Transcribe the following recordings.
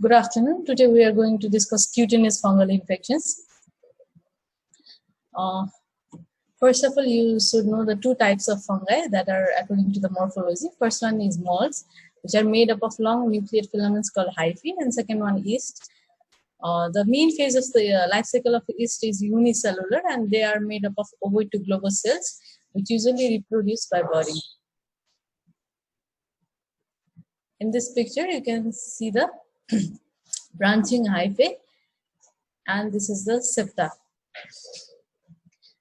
Good afternoon. Today we are going to discuss cutaneous fungal infections. First of all, you should know the two types of fungi that are according to the morphology. First one is molds, which are made up of long nucleate filaments called hyphae, and second one yeast. The main phase of the life cycle of yeast is unicellular, and they are made up of ovoid to globose cells, which usually reproduce by budding. In this picture, you can see the branching hyphae, and this is the septa.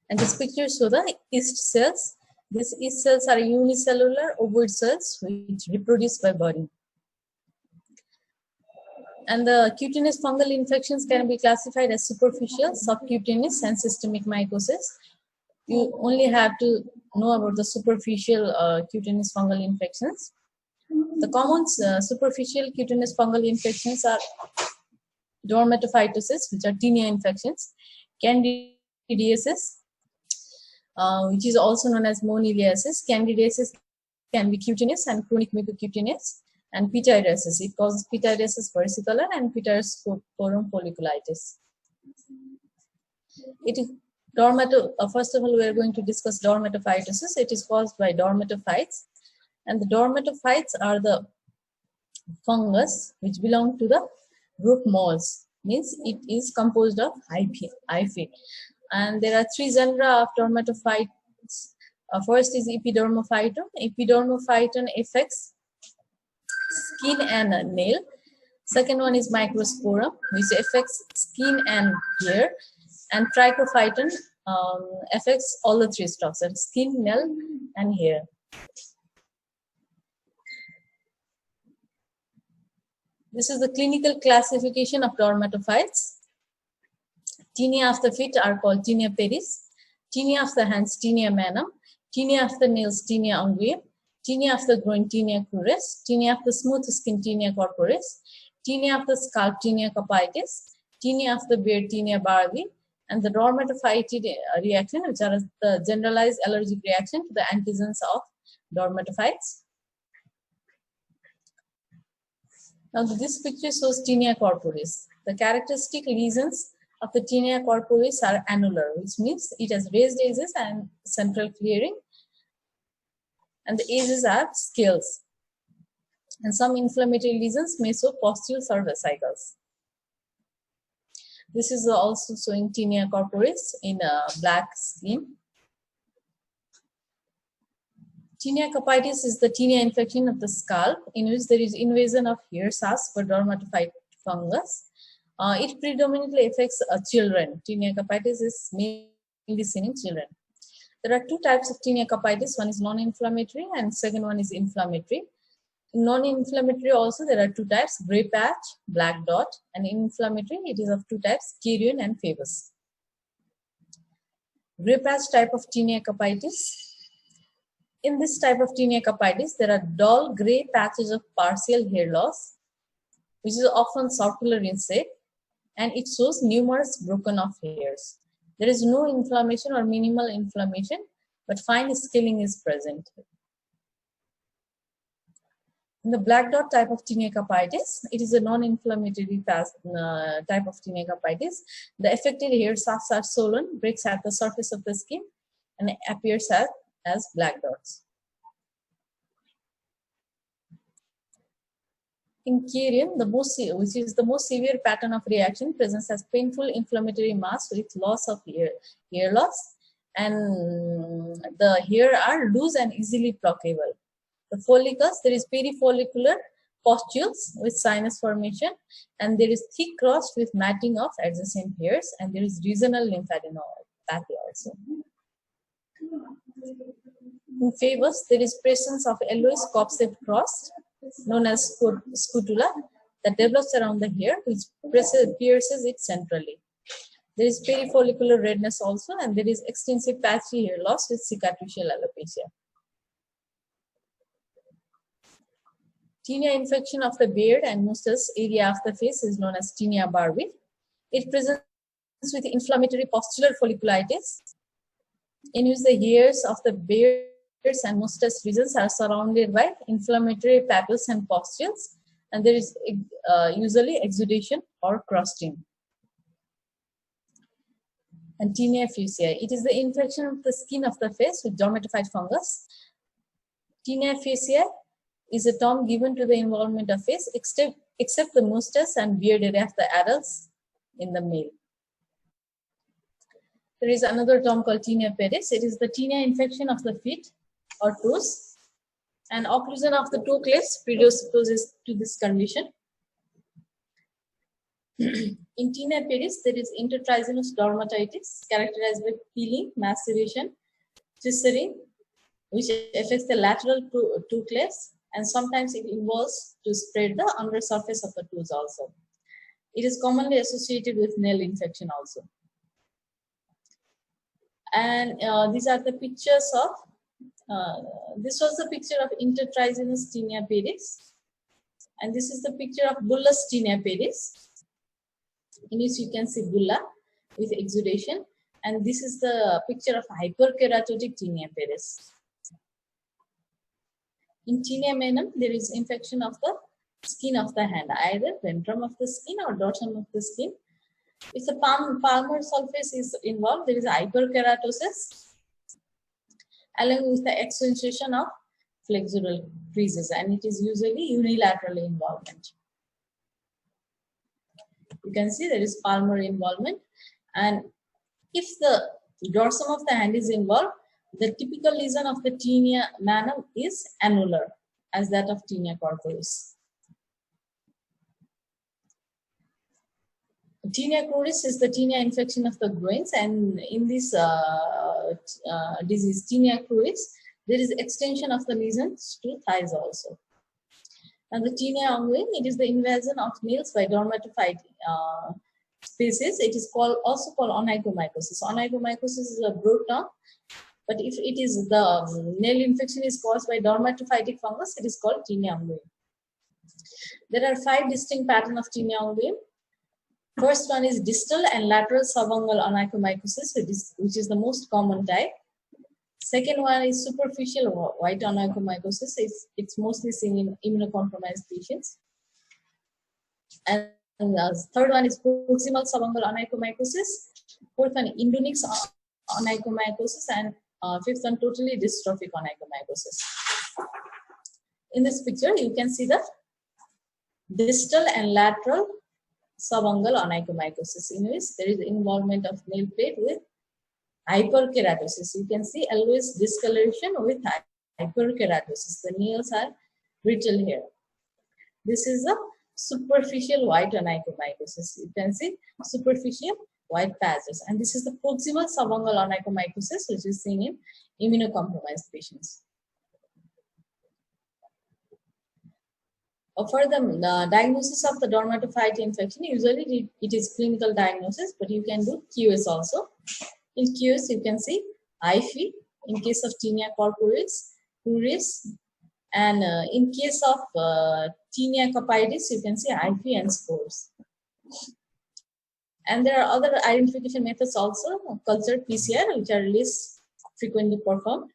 And this picture shows the yeast cells. These yeast cells are unicellular ovoid cells which reproduce by budding. And the cutaneous fungal infections can be classified as superficial, subcutaneous, and systemic mycosis. You only have to know about the superficial cutaneous fungal infections. The common superficial cutaneous fungal infections are dermatophytosis, which are tinea infections, candidiasis, which is also known as moniliasis. Candidiasis can be cutaneous and chronic mucocutaneous, and pityriasis. It causes pityriasis versicolor and pityrosporum folliculitis. It is first of all, we are going to discuss dermatophytosis. It is caused by dermatophytes, and the dermatophytes are the fungus which belong to the group molds. Means it is composed of hyphae. And there are three genera of dermatophytes. First is Epidermophyton. Epidermophyton affects skin and nail. Second one is Microsporum, which affects skin and hair. And Trichophyton affects all the three structures: skin, nail, and hair. This is the clinical classification of dermatophytes. Tinea of the feet are called Tinea pedis, tinea of the hands, Tinea manum, tinea of the nails, Tinea unguium, tinea of the groin, Tinea cruris, tinea of the smooth skin, Tinea corporis, tinea of the scalp, Tinea capitis, tinea of the beard, Tinea barley, and the dermatophytic reaction, which are the generalized allergic reaction to the antigens of dermatophytes. Now this picture shows Tinea corporis. The characteristic lesions of the Tinea corporis are annular, which means it has raised edges and central clearing, and the edges are scales. And some inflammatory lesions may show pustules or vesicles. This is also showing Tinea corporis in a black skin. Tinea capitis is the tinea infection of the scalp, in which there is invasion of hair cells for dermatophyte fungus. It predominantly affects children. Tinea capitis is mainly seen in children. There are two types of Tinea capitis. One is non-inflammatory and second one is inflammatory. In non-inflammatory also there are two types: gray patch, black dot, and in inflammatory it is of two types: Carion and Phavus. Gray patch type of Tinea capitis. In this type of Tinea capitis, there are dull gray patches of partial hair loss, which is often circular in shape, and it shows numerous broken off hairs. There is no inflammation or minimal inflammation, but fine scaling is present. In the black dot type of Tinea capitis, it is a non-inflammatory type of Tinea capitis. The affected hair shafts are swollen, breaks at the surface of the skin, and appears as black dots. In Carion, which is the most severe pattern of reaction, presents as painful inflammatory mass with loss of hair loss, and the hair are loose and easily pluckable. The follicles, there is perifollicular pustules with sinus formation, and there is thick crust with matting of adjacent hairs, and there is regional lymphadenopathy also. In Phavus, there is presence of yellowish cup-shaped crust known as scutula that develops around the hair, which pierces it centrally. There is perifollicular redness also, and there is extensive patchy hair loss with cicatricial alopecia. Tinea infection of the beard and mustache area of the face is known as Tinea barbi. It presents with inflammatory pustular folliculitis, in which the hairs of the beard and mustache regions are surrounded by inflammatory papules and pustules, and there is usually exudation or crusting. And tinea faciae, it is the infection of the skin of the face with dermatophyte fungus. Tinea faciae is a term given to the involvement of face except the mustache and beard area of the adults in the male. There is another term called tinea pedis. It is the tinea infection of the feet or toes, and occlusion of the toe clips predisposes to this condition. In tinea pedis, there is intertriginous dermatitis characterized by peeling, maceration, triggering, which affects the lateral toe clips, and sometimes it involves to spread the undersurface of the toes also. It is commonly associated with nail infection also. And these are the pictures of, this was the picture of intertriginous tinea pedis. And this is the picture of bullous tinea pedis, in which you can see bulla with exudation. And this is the picture of hyperkeratotic tinea pedis. In tinea menum, there is infection of the skin of the hand, either ventrum of the skin or dorsum of the skin. If the palmar surface is involved, there is hyperkeratosis along with the accentuation of flexural creases, and it is usually unilateral involvement. You can see there is palmar involvement, and if the dorsum of the hand is involved, the typical lesion of the tinea manum is annular, as that of tinea corporis. Tinea cruris is the tinea infection of the groins, and in this disease, tinea cruris, there is extension of the lesions to thighs also. And the tinea unguim, it is the invasion of nails by dermatophyte species. It is also called onychomycosis. Onychomycosis is a broad term, but if it is the nail infection is caused by dermatophytic fungus, it is called tinea unguim. There are 5 distinct patterns of tinea unguim. First one is distal and lateral subungual onychomycosis, which is the most common type. Second one is superficial white onychomycosis. It's mostly seen in immunocompromised patients. And third one is proximal subungual onychomycosis. Fourth one, Indunix onychomycosis, and fifth one, totally dystrophic onychomycosis. In this picture, you can see the distal and lateral subungual onychomycosis, in which there is involvement of nail plate with hyperkeratosis. You can see always discoloration with hyperkeratosis. The nails are brittle here. This is a superficial white onychomycosis. You can see superficial white patches. And this is the proximal subungual onychomycosis, which is seen in immunocompromised patients. For the diagnosis of the dermatophyte infection, usually it is clinical diagnosis, but you can do QS also. In QS, you can see hyphae in case of tinea corporis, cruris, and in case of tinea cupitis, you can see hyphae and spores. And there are other identification methods also, cultured PCR, which are less frequently performed.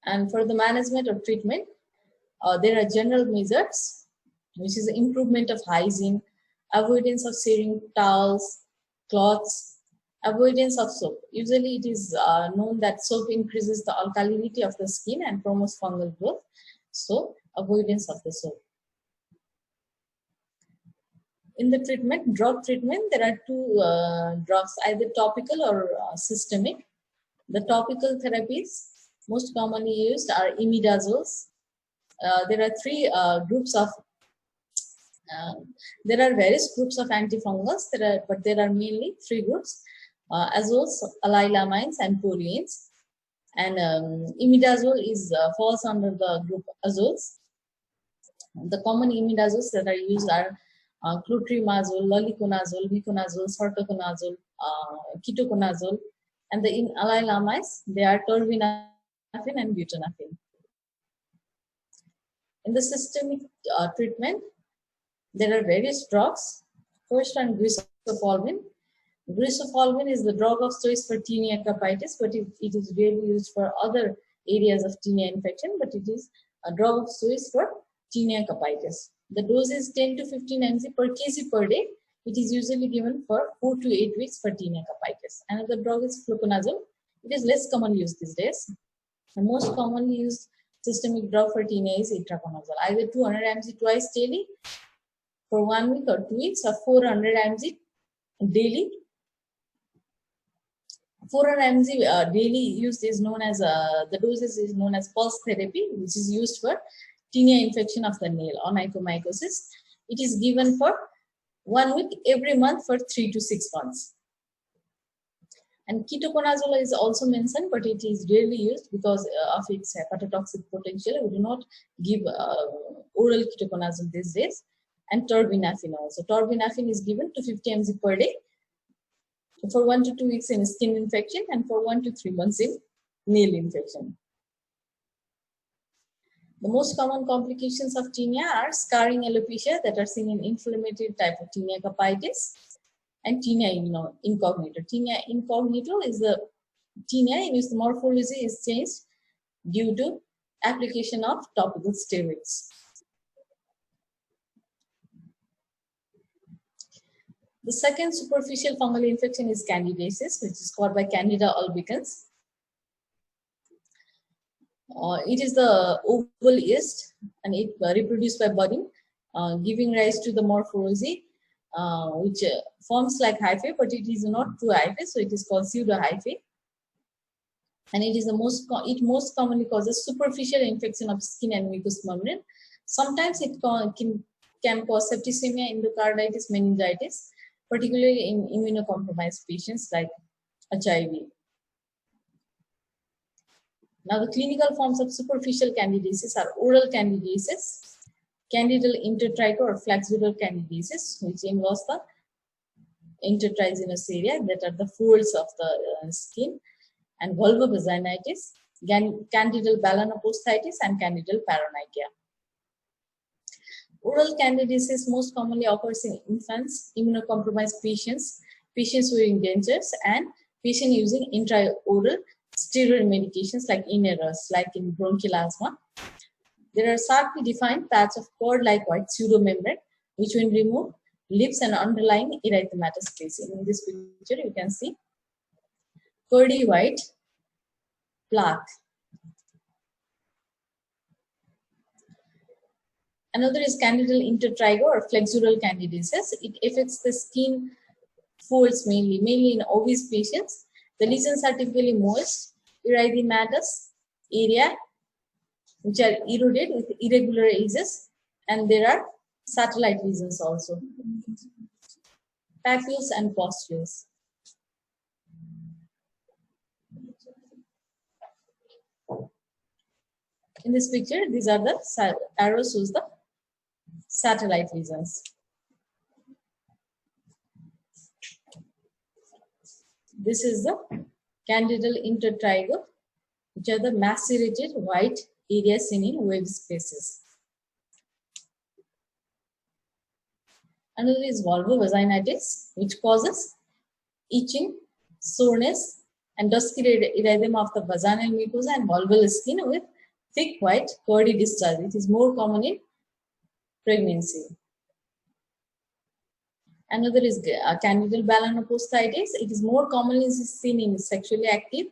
And for the management or treatment, there are general measures, which is improvement of hygiene, avoidance of sharing towels, cloths, avoidance of soap. Usually it is known that soap increases the alkalinity of the skin and promotes fungal growth. So avoidance of the soap. In the treatment, drug treatment, there are 2 drugs, either topical or systemic. The topical therapies most commonly used are imidazoles. There are 3 groups of, there are various groups of antifungals, but there are mainly 3 groups, azoles, allylamines, and purines. And imidazole falls under the group azoles. The common imidazoles that are used are clotrimazole, loliconazole, miconazole, sortoconazole, ketoconazole, and the allylamines, they are terbinafine and butanafine. In the systemic treatment, there are various drugs. First one, griseofulvin. Griseofulvin is the drug of choice for tinea cupitis, but it is rarely used for other areas of tinea infection, but it is a drop of choice for tinea capitis. The dose is 10 to 15 mg per kg per day. It is usually given for 4 to 8 weeks for tinea capitis. Another drug is fluconazole. It is less commonly used these days. The most commonly used systemic drug for tinea is itraconazole, either 200 mg twice daily for 1 week or 2 weeks, or 400 mg daily. 400 mg daily use is known as the dosage is known as pulse therapy, which is used for tinea infection of the nail, onychomycosis. It is given for 1 week every month for 3 to 6 months. And ketoconazole is also mentioned, but it is rarely used because of its hepatotoxic potential. We do not give oral ketoconazole these days. And terbinafine also. Terbinafine is given to 50 mg per day for 1 to 2 weeks in skin infection and for 1 to 3 months in nail infection. The most common complications of tinea are scarring alopecia that are seen in inflammatory type of tinea capitis and tinea incognito. Tinea incognito is the tinea in which the morphology is changed due to application of topical steroids. The second superficial fungal infection is candidiasis, which is caused by Candida albicans. It is the oval yeast, and it reproduced by budding, giving rise to the morphology, which forms like hyphae, but it is not true hyphae, so it is called pseudo hyphae. And it is the most commonly causes superficial infection of skin and mucous membrane. Sometimes it can cause septicemia, endocarditis, meningitis, particularly in immunocompromised patients like HIV. Now, the clinical forms of superficial candidiasis are oral candidiasis, candidal intertrigo or flexural candidiasis, which involves the intertriginous area that are the folds of the skin, and vulvovaginitis, candidal balanoposthitis, and candidal paronychia. Oral candidiasis most commonly occurs in infants, immunocompromised patients, patients wearing dentures, and patients using intraoral steroid medications like Inerus, like in bronchial asthma. There are sharply defined patches of cord-like white pseudomembrane, which when removed, leaves an underlying erythematous space. In this picture, you can see curdy white plaque. Another is candidal intertrigo or flexural candidiasis. It affects the skin folds mainly in obese patients. The lesions are typically moist, erythematous area, which are eroded with irregular edges, and there are satellite lesions also, papules and pustules. In this picture, these are the arrows shows the satellite lesions. This is the candidal intertrigo, which are the macerated white areas seen in wave spaces. Another is vulvovaginitis, which causes itching, soreness, and dusky erythema of the vaginal mucosa and vulval skin with thick white curdy discharge. It is more common in pregnancy. Another is candidal balanoposthitis. It is more commonly seen in sexually active,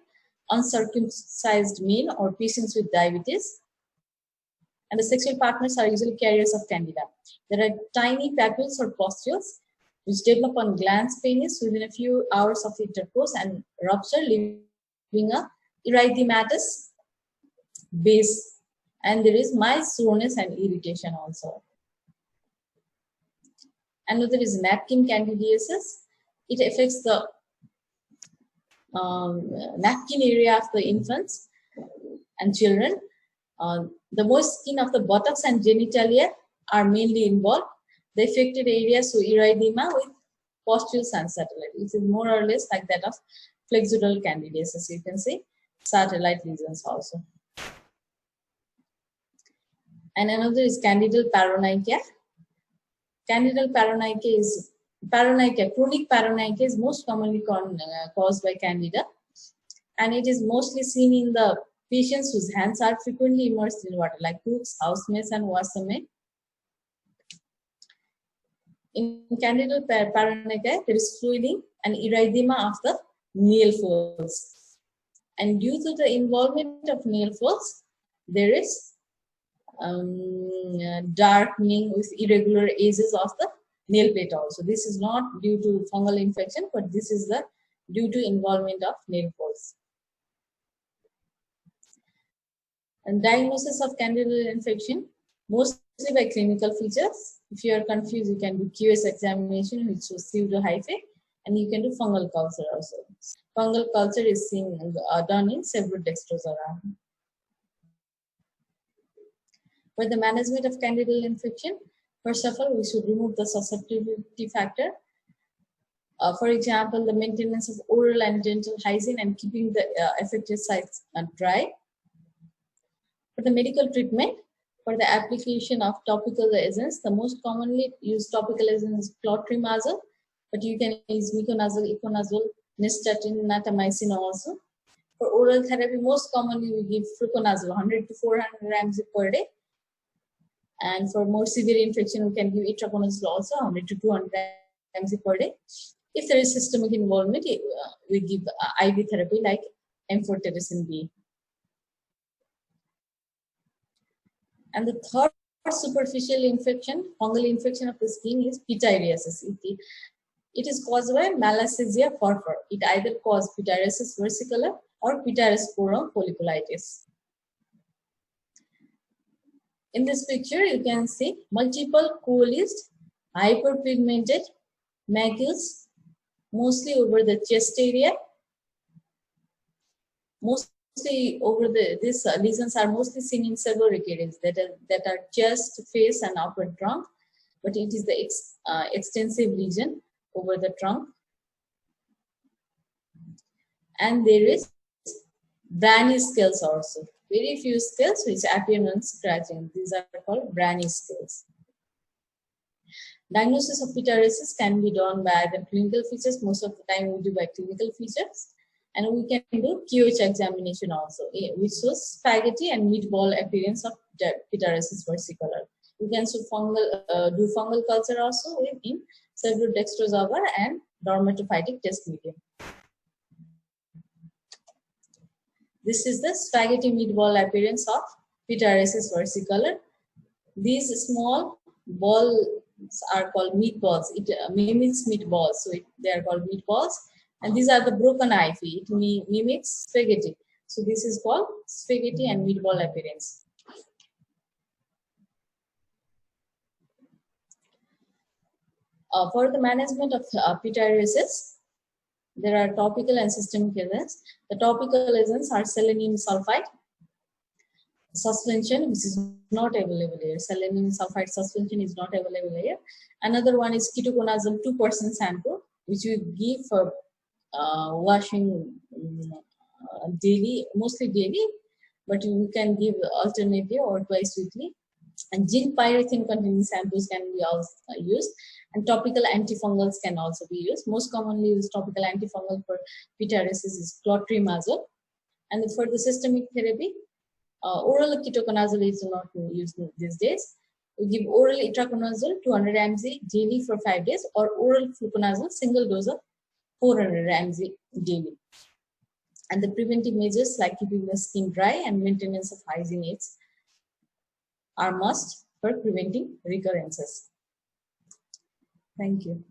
uncircumcised men or patients with diabetes. And the sexual partners are usually carriers of candida. There are tiny papules or pustules which develop on glans penis within a few hours of intercourse and rupture, leaving a erythematous base. And there is mild soreness and irritation also. Another is napkin candidiasis. It affects the napkin area of the infants and children. The moist skin of the buttocks and genitalia are mainly involved. The affected areas show erythema with pustules and satellite. It is more or less like that of flexural candidiasis. You can see satellite lesions also. And another is candidal paronychia. Candidal paronychia is chronic paronychia is most commonly caused by candida, and it is mostly seen in the patients whose hands are frequently immersed in water, like cooks, housemaids, and washermen. In Candida paronychia, there is fluiding and erythema of the nail folds. And due to the involvement of nail folds, there is darkening with irregular edges of the nail plate also. This is not due to fungal infection, but this is the due to involvement of nail folds. And diagnosis of Candida infection, mostly by clinical features. If you are confused, you can do QS examination, which is pseudo-hyphae, and you can do fungal culture also. Fungal culture is done in several dextrosauria. For the management of Candida infection, first of all, we should remove the susceptibility factor. For example, the maintenance of oral and dental hygiene and keeping the affected sites dry. For the medical treatment, for the application of topical agents, the most commonly used topical agent is clotrimazole, but you can use miconazole, iconazole, nystatin, natamycin also. For oral therapy, most commonly we give fluconazole, 100 to 400 grams per day. And for more severe infection, we can give itraconazole also, 100 to 200 grams per day. If there is systemic involvement, we give IV therapy like amphotericin B. And the third superficial infection, fungal infection of the skin, is pityriasis. It is caused by Malassezia furfur. It either causes pityriasis versicolor or pityrosporum folliculitis. In this picture, you can see multiple coalesced, hyperpigmented macules, mostly over the chest area. Mostly over these lesions are mostly seen in seborrheic that are chest, face, and upper trunk, but it is the extensive lesion over the trunk. And there is brany scales also. Very few scales which appear on scratching. These are called brany scales. Diagnosis of pityriasis can be done by the clinical features. Most of the time we do by clinical features. And we can do QH examination also, which shows spaghetti and meatball appearance of pityriasis versicolor. You can do fungal culture also in several dextrosauria and dermatophytic test medium. This is the spaghetti meatball appearance of pityriasis versicolor. These small balls are called meatballs. It mimics meatballs, so they are called meatballs. And these are the broken hyphae. It mimics spaghetti. So this is called spaghetti and meatball appearance. For the management of pityriasis, there are topical and systemic agents. The topical agents are selenium sulfide suspension, which is not available here. Selenium sulfide suspension is not available here. Another one is ketoconazole 2% shampoo, which we give for washing daily, mostly daily, but you can give alternately or twice weekly. And zinc pyridine containing shampoos can be also used, and topical antifungals can also be used. Most commonly used topical antifungal for pityriasis is clotrimazole. And for the systemic therapy, oral ketoconazole is not used these days. We give oral itraconazole 200 mg daily for 5 days, or oral fluconazole single dose of 400 mg daily. And the preventive measures like keeping the skin dry and maintenance of hygiene aids are must for preventing recurrences. Thank you.